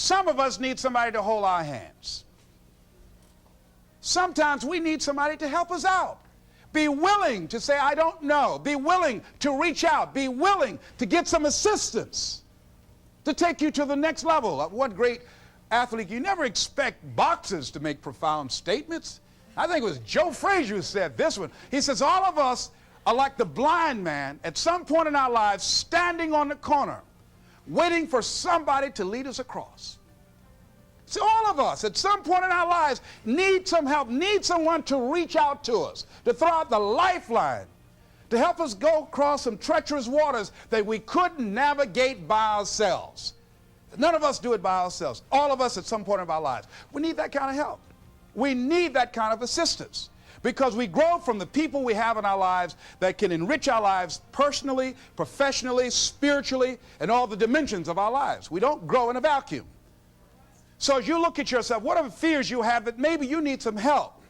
Some of us need somebody to hold our hands. Sometimes we need somebody to help us out. Be willing to say, I don't know. Be willing to reach out. Be willing to get some assistance to take you to the next level. One great athlete, you never expect boxers to make profound statements. I think it was Joe Frazier who said this one. He says, all of us are like the blind man at some point in our lives standing on the corner, waiting for somebody to lead us across. See, all of us at some point in our lives need some help, need someone to reach out to us, to throw out the lifeline, to help us go across some treacherous waters that we couldn't navigate by ourselves. None of us do it by ourselves. All of us at some point in our lives. We need that kind of help. We need that kind of assistance because we grow from the people we have in our lives that can enrich our lives personally, professionally, spiritually, and all the dimensions of our lives. We don't grow in a vacuum. So as you look at yourself, what are the fears you have that maybe you need some help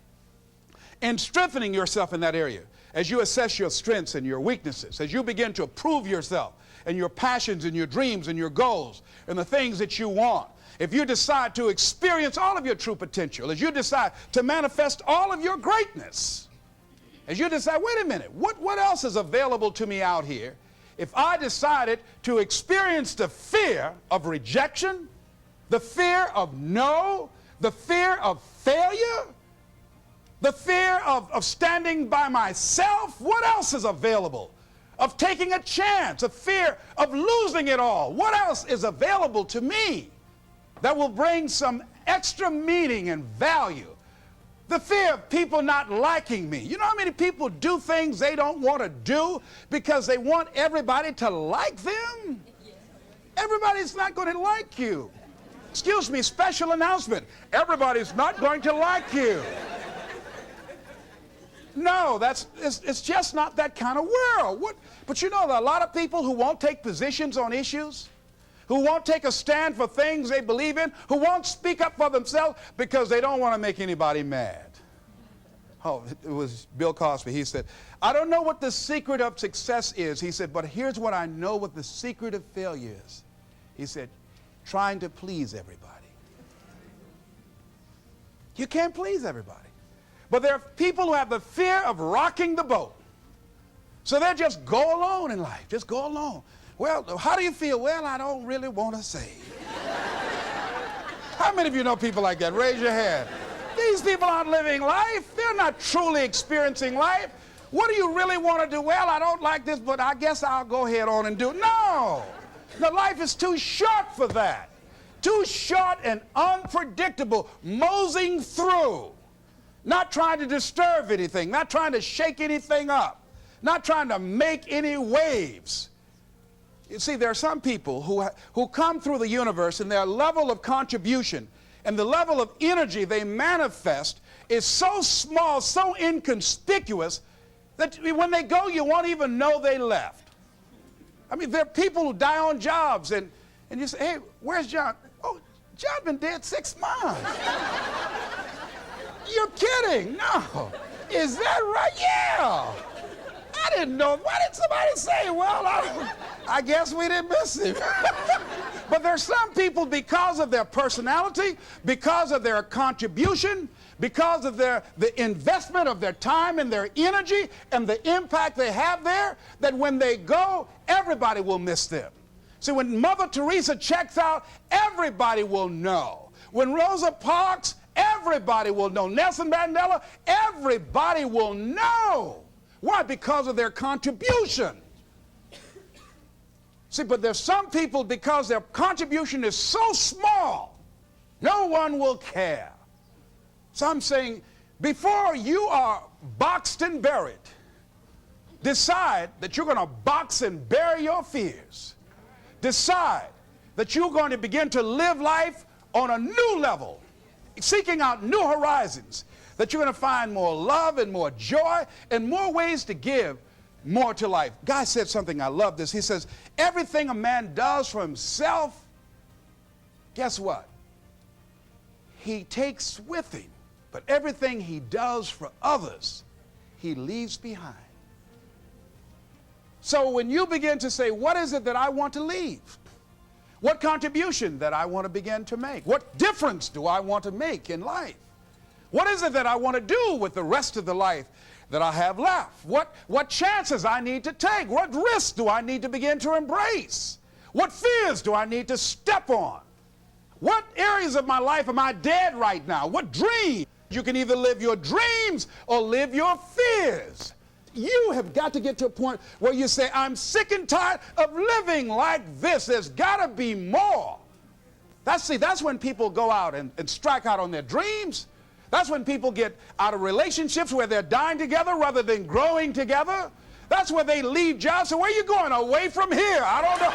in strengthening yourself in that area? As you assess your strengths and your weaknesses, as you begin to approve yourself and your passions and your dreams and your goals and the things that you want, if you decide to experience all of your true potential, as you decide to manifest all of your greatness, as you decide, wait a minute, what else is available to me out here if I decided to experience the fear of rejection, the fear of no, the fear of failure, the fear of standing by myself? What else is available? Of taking a chance, a fear of losing it all. What else is available to me that will bring some extra meaning and value? The fear of people not liking me. You know how many people do things they don't want to do because they want everybody to like them? Everybody's not going to like you. Excuse me, special announcement. Everybody's not going to like you. No, it's just not that kind of world. But you know, there are a lot of people who won't take positions on issues, who won't take a stand for things they believe in, who won't speak up for themselves because they don't want to make anybody mad. Oh, it was Bill Cosby. He said, I don't know what the secret of success is. He said, but here's what I know what the secret of failure is. He said, trying to please everybody. You can't please everybody. But there are people who have the fear of rocking the boat. So they just go alone in life, just go alone. Well, how do you feel? Well, I don't really want to say. How many of you know people like that? Raise your hand. These people aren't living life. They're not truly experiencing life. What do you really want to do? Well, I don't like this, but I guess I'll go ahead on and do it. No. No, life is too short for that. Too short and unpredictable, moseying through. Not trying to disturb anything, not trying to shake anything up, not trying to make any waves. You see, there are some people who come through the universe and their level of contribution and the level of energy they manifest is so small, so inconspicuous that when they go, you won't even know they left. I mean, there are people who die on jobs and you say, hey, where's John? Oh, John's been dead 6 months. You're kidding. No. Is that right? Yeah. I didn't know. Why did somebody say, well, I guess we didn't miss him. But there's some people, because of their personality, because of their contribution, because of the investment of their time and their energy and the impact they have there, that when they go, everybody will miss them. See, when Mother Teresa checks out, everybody will know. When Rosa Parks, everybody will know. Nelson Mandela, everybody will know. Why? Because of their contribution. See, but there's some people, because their contribution is so small, no one will care. So I'm saying, before you are boxed and buried, decide that you're going to box and bury your fears. Decide that you're going to begin to live life on a new level, seeking out new horizons, that you're going to find more love and more joy and more ways to give more to life. Guy said something, I love this. He says, everything a man does for himself, guess what? He takes with him. But everything he does for others, he leaves behind. So when you begin to say, what is it that I want to leave? What contribution that I want to begin to make? What difference do I want to make in life? What is it that I want to do with the rest of the life that I have left? What chances I need to take? What risks do I need to begin to embrace? What fears do I need to step on? What areas of my life am I dead right now? What dreams? You can either live your dreams or live your fears. You have got to get to a point where you say, I'm sick and tired of living like this. There's got to be more. That's when people go out and strike out on their dreams. That's when people get out of relationships where they're dying together rather than growing together. That's where they leave jobs. So where are you going? Away from here? I don't know.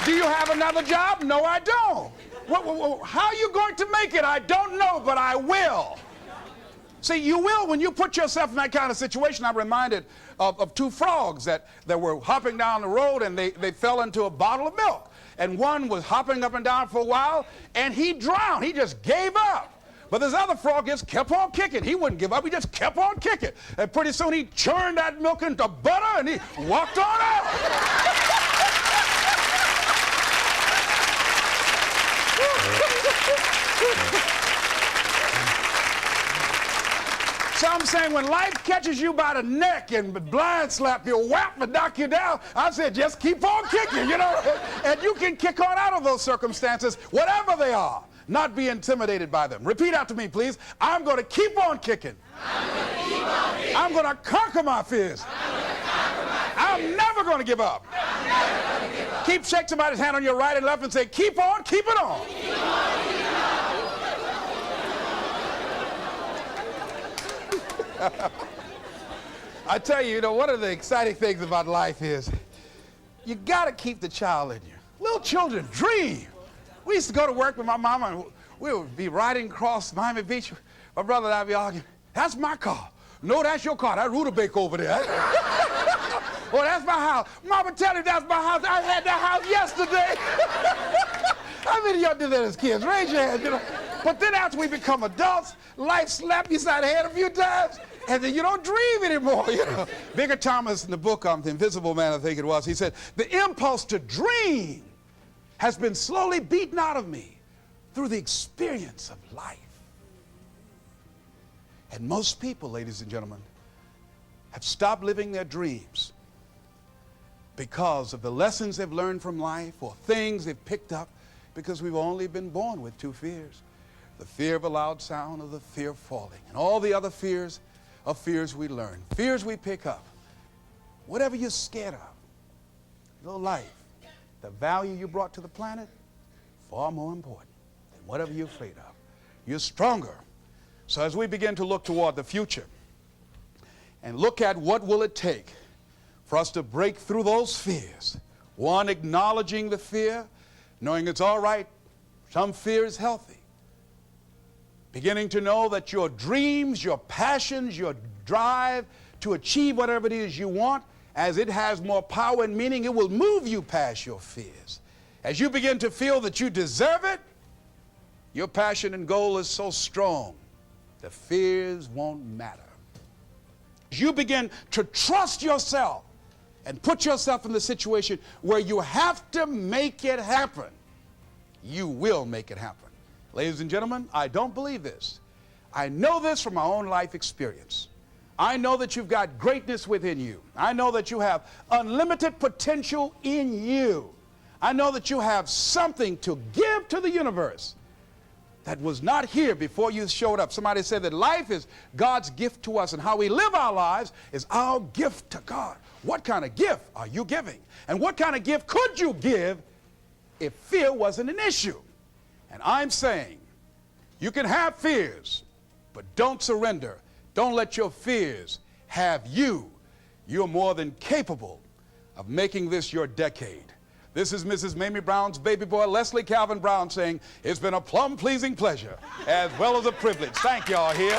Do you have another job? No, I don't. How are you going to make it? I don't know, but I will. See, you will when you put yourself in that kind of situation. I'm reminded of two frogs that were hopping down the road, and they fell into a bottle of milk. And one was hopping up and down for a while, and he drowned. He just gave up. But this other frog just kept on kicking. He wouldn't give up. He just kept on kicking. And pretty soon he churned that milk into butter, and he walked on out. So I'm saying when life catches you by the neck and blind slap you, whap and knock you down, I said just keep on kicking, you know. And you can kick on out of those circumstances, whatever they are, not be intimidated by them. Repeat after me, please. I'm going to keep on kicking. I'm going to conquer my fears. I'm never going to give up. Shake somebody's hand on your right and left and say, keep on, keep it on. I tell you, one of the exciting things about life is you got to keep the child in you. Little children dream. We used to go to work with my mama, and we would be riding across Miami Beach. My brother and I would be arguing, that's my car. No, that's your car. That rutabaga over there. Oh, that's my house. Mama, tell him that's my house. I had that house yesterday. How many of y'all did that as kids? Raise your hand, But then after we become adults, life slaps you side the head a few times, and then you don't dream anymore, Bigger Thomas in the book, The Invisible Man, I think it was, he said, the impulse to dream has been slowly beaten out of me through the experience of life. And most people, ladies and gentlemen, have stopped living their dreams because of the lessons they've learned from life or things they've picked up, because we've only been born with two fears. The fear of a loud sound, or the fear of falling. And all the other fears are fears we learn, fears we pick up. Whatever you're scared of, your life, the value you brought to the planet, far more important than whatever you're afraid of. You're stronger. So as we begin to look toward the future and look at what will it take for us to break through those fears, one, acknowledging the fear, knowing it's all right, some fear is healthy. Beginning to know that your dreams, your passions, your drive to achieve whatever it is you want, as it has more power and meaning, it will move you past your fears. As you begin to feel that you deserve it, your passion and goal is so strong, the fears won't matter. As you begin to trust yourself and put yourself in the situation where you have to make it happen, you will make it happen. Ladies and gentlemen, I don't believe this. I know this from my own life experience. I know that you've got greatness within you. I know that you have unlimited potential in you. I know that you have something to give to the universe that was not here before you showed up. Somebody said that life is God's gift to us, and how we live our lives is our gift to God. What kind of gift are you giving? And what kind of gift could you give if fear wasn't an issue? And I'm saying you can have fears, but don't surrender. Don't let your fears have you. You're more than capable of making this your decade. This is Mrs. Mamie Brown's baby boy, Leslie Calvin Brown, saying, it's been a plumb pleasing pleasure as well as a privilege. Thank y'all here.